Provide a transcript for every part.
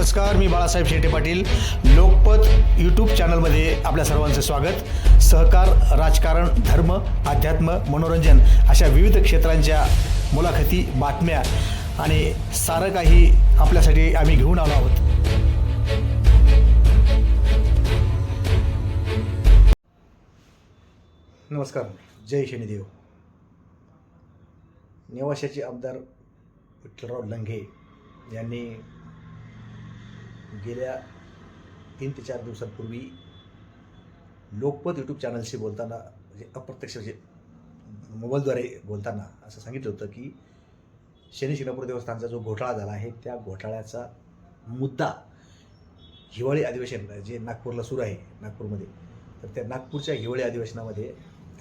नमस्कार, मी बाळासाहेब शेटे पाटील. लोकपत यूट्यूब चॅनलमध्ये आपल्या सर्वांचं स्वागत. सहकार, राजकारण, धर्म, अध्यात्म, मनोरंजन अशा विविध क्षेत्रांच्या मुलाखती, बातम्या आणि सारं काही आपल्यासाठी आम्ही घेऊन आलो आहोत. नमस्कार, जय शनिदेव. नेवाशाचे आमदार विठ्ठलराव लंघे यांनी गेल्या 3 ते 4 दिवसांपूर्वी लोकपत यूट्यूब चॅनलशी बोलताना, म्हणजे अप्रत्यक्ष म्हणजे मोबाईलद्वारे बोलताना असं सांगितलं होतं की शनी शिंगणापूर देवस्थानचा जो घोटाळा झाला आहे त्या घोटाळ्याचा मुद्दा हिवाळी अधिवेशन जे नागपूरला सुरू आहे नागपूरमध्ये, तर त्या नागपूरच्या हिवाळी अधिवेशनामध्ये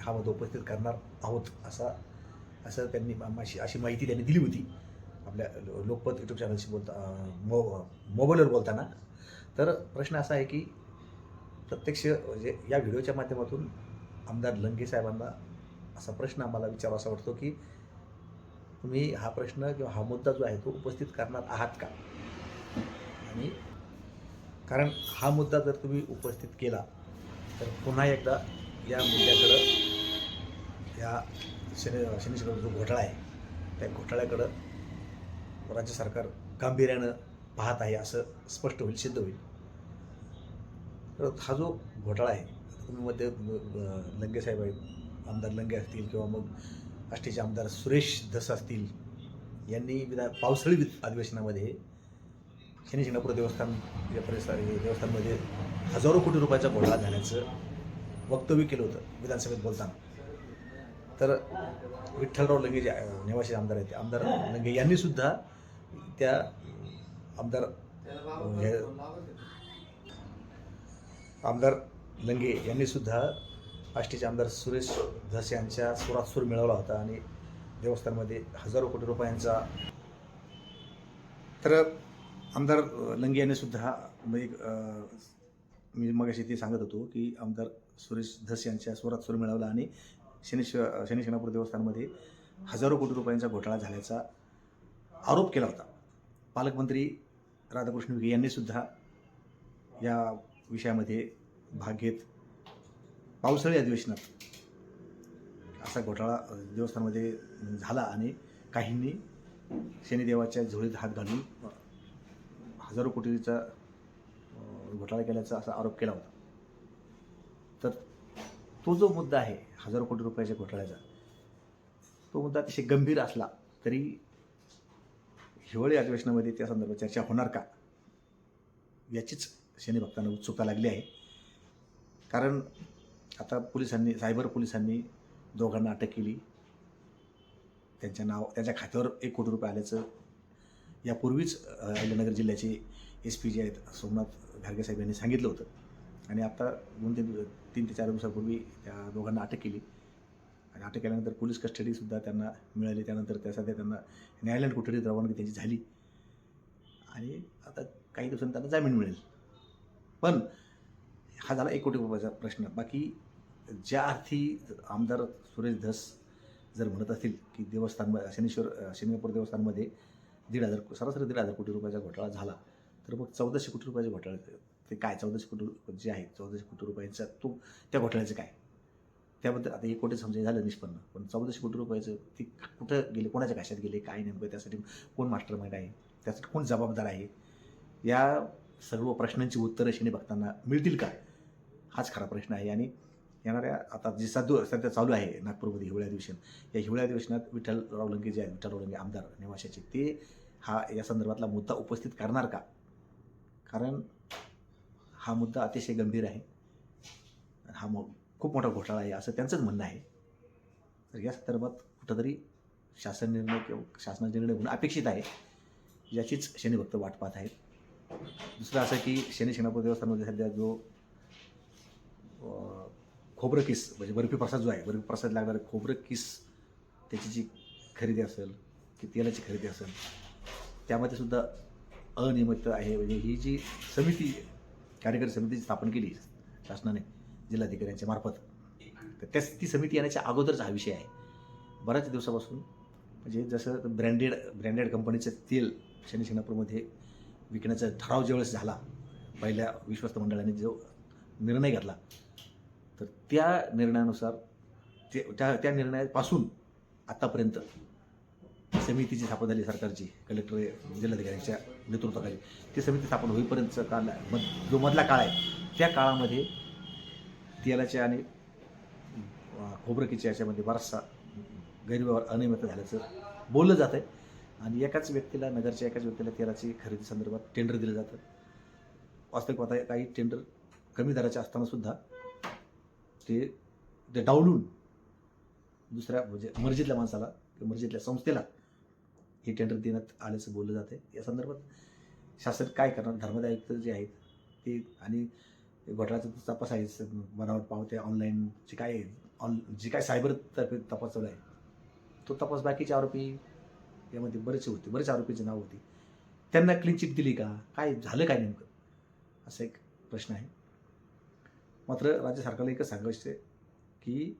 हा मुद्दा उपस्थित करणार आहोत असं त्यांनी अशी माहिती त्यांनी दिली होती आपल्या लोकपत यूट्यूब चॅनलशी मोबाईलवर बोलताना. तर प्रश्न असा आहे की प्रत्यक्ष म्हणजे या व्हिडिओच्या माध्यमातून आमदार लंघे साहेबांना असा प्रश्न आम्हाला विचारावा वाटतो की तुम्ही हा प्रश्न किंवा हा मुद्दा जो आहे तो उपस्थित करणार आहात का? आणि कारण हा मुद्दा जर तुम्ही उपस्थित केला तर पुन्हा एकदा या मुद्द्याकडं, या शनी जो घोटाळा आहे त्या घोटाळ्याकडं राज्य सरकार गांभीर्यानं पाहत आहे असं स्पष्ट होईल, सिद्ध होईल. तर हा जो घोटाळा आहे, तुम्ही मध्ये लंघे साहेब आहेत, आमदार लंघे असतील किंवा मग आष्टीचे आमदार सुरेश धस असतील, यांनी पावसाळी अधिवेशनामध्ये शनी शिंगणापूर देवस्थान या देवस्थानमध्ये हजारो कोटी रुपयाचा घोटाळा झाल्याचं वक्तव्य केलं होतं विधानसभेत बोलताना. तर विठ्ठलराव लंघे जे नेवाशी आमदार आहेत, आमदार लंघे यांनी सुद्धा त्या आमदार लंघे यांनी सुद्धा आष्टीचे आमदार सुरेश धस यांच्या सुरात सूर मिळवला होता आणि देवस्थानमध्ये हजारो कोटी रुपयांचा. तर आमदार लंघे यांनी सुद्धा म्हणजे मी मगाशी ते सांगत होतो की आमदार सुरेश धस यांच्या सुरात सूर मिळवला आणि शनी शिंगणापूर देवस्थानमध्ये हजारो कोटी रुपयांचा घोटाळा झाल्याचा आरोप केला होता. पालकमंत्री राधाकृष्ण विखे यांनी सुद्धा या विषयामध्ये भाग घेत पावसाळी अधिवेशनात असा घोटाळा देवस्थानमध्ये झाला आणि काहींनी शनिदेवाच्या झोळीत हात घालून हजारो कोटीचा घोटाळा केल्याचा असा आरोप केला होता. तर तो जो मुद्दा आहे हजारो कोटी रुपयाच्या घोटाळ्याचा, तो मुद्दा अतिशय गंभीर असला तरी हिवाळी अधिवेशनामध्ये त्या संदर्भात चर्चा होणार का याचीच शनी भक्तांना उत्सुकता लागली आहे. कारण आता सायबर पोलिसांनी दोघांना अटक केली. त्यांच्या खात्यावर 1 कोटी रुपये आल्याचं यापूर्वीच अहिल्यानगर जिल्ह्याचे SP जे आहेत सोमनाथ घारगे साहेब यांनी सांगितलं होतं. आणि आता 3 ते 4 दिवसापूर्वी त्या दोघांना अटक केली आणि अटक केल्यानंतर पोलीस कस्टडीसुद्धा त्यांना मिळाली. त्यानंतर सध्या त्यांना न्यायालयीन कोठडीत रवानगी त्यांची झाली आणि आता काही दिवसांनी त्यांना जामीन मिळेल. पण हा झाला 1 कोटी रुपयाचा प्रश्न. बाकी ज्या अर्थी आमदार सुरेश धस जर म्हणत असतील की शनिशिंगणापूर देवस्थानमध्ये सरासरी 1,500 कोटी रुपयाचा घोटाळा झाला, तर मग 1400 कोटी रुपयाचा घोटाळा ते काय, 1400 कोटी जे आहे 1400 कोटी रुपयांचा त्या घोटाळ्याचं काय, त्याबद्दल आता 1 कोटी समजा झालं निष्पन्न, पण 1400 कोटी रुपयाचं ते कुठं गेले, कोणाच्या घाशात गेले, काय नेमकं, त्यासाठी कोण मास्टर माइंड आहे, त्यासाठी कोण जबाबदार आहे, या सर्व प्रश्नांची उत्तरं शनी भक्तांना मिळतील का, हाच खरा प्रश्न आहे. आणि येणाऱ्या आता जे सध्या चालू आहे नागपूरमध्ये हिवाळी अधिवेशन, या हिवाळी अधिवेशनात विठ्ठलराव लंघे जे आहेत, विठ्ठलराव लंघे आमदार नेवाशाचे, ते या संदर्भातला मुद्दा उपस्थित करणार का? कारण हा मुद्दा अतिशय गंभीर आहे, हा खूप मोठा घोटाळा आहे असं त्यांचंच म्हणणं आहे. तर या संदर्भात कुठंतरी शासन निर्णय किंवा शासनाचा निर्णय होणं अपेक्षित आहे, याचीच शनीभक्त वाट पाहत आहेत. दुसरं असं की शनी शिंगणापूर देवस्थानमध्ये सध्या जो खोबरं किस म्हणजे बर्फी प्रसाद जो आहे, बर्फी प्रसाद लागणारे खोबरं किस, त्याची जी खरेदी असेल की तेलाची खरेदी असेल, त्यामध्ये सुद्धा अनियमितता आहे. म्हणजे ही जी कार्यकारी समिती स्थापन केली शासनाने जिल्हाधिकाऱ्यांच्या मार्फत, तर ती समिती येण्याच्या अगोदरचा हा विषय आहे. बऱ्याच दिवसापासून म्हणजे जसं ब्रँडेड कंपनीचं तेल शनी शिंगणापूरमध्ये विकण्याचा ठराव ज्यावेळेस झाला, पहिल्या विश्वस्त मंडळाने जो निर्णय घेतला, तर त्या निर्णयानुसार त्या निर्णयापासून आत्तापर्यंत समितीची स्थापना झाली सरकारची, कलेक्टर जिल्हाधिकाऱ्यांच्या नेतृत्वाखाली. ती समिती स्थापन होईपर्यंतचा काळ, जो मधला काळ आहे, त्या काळामध्ये तेलाच्या आणि खोबरकीच्या याच्यामध्ये बराचसा गैरव्यवहार, अनियमितता झाल्याचं बोललं जातं आहे. आणि एकाच व्यक्तीला, नगरच्या एकाच व्यक्तीला तेलाची खरेदी संदर्भात टेंडर दिलं जातं. वास्तविक पाहता काही टेंडर कमी दराचे असतानासुद्धा ते डावलून दुसऱ्या म्हणजे मर्जीतल्या माणसाला किंवा मर्जीतल्या संस्थेला हे टेंडर देण्यात आल्याचं बोललं जातं आहे. या संदर्भात शासन काय करणार? धर्मादाय आयुक्त जे आहेत ते, आणि घोटाळ्याचा तपास आहे, बनावट पावत्या ऑनलाईन जे काय जी काय सायबरतर्फे तपास चालू आहे, तो तपास बाकीचे आरोपी यामध्ये बरेच आरोपीची नाव होती, त्यांना क्लीन चिट दिली का? काय झालं काय नेमकं? असा एक प्रश्न आहे. मात्र राज्य सरकारला एकच सांगायचं आहे की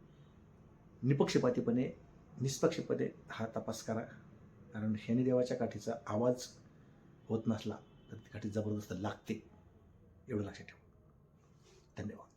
निपक्षपातीपणे, निष्पक्षपणे हा तपास करा. कारण शनिदेवाच्या काठीचा आवाज होत नसला तर ती काठी जबरदस्त लागते, एवढं लक्षात ठेवा. धन्यवाद.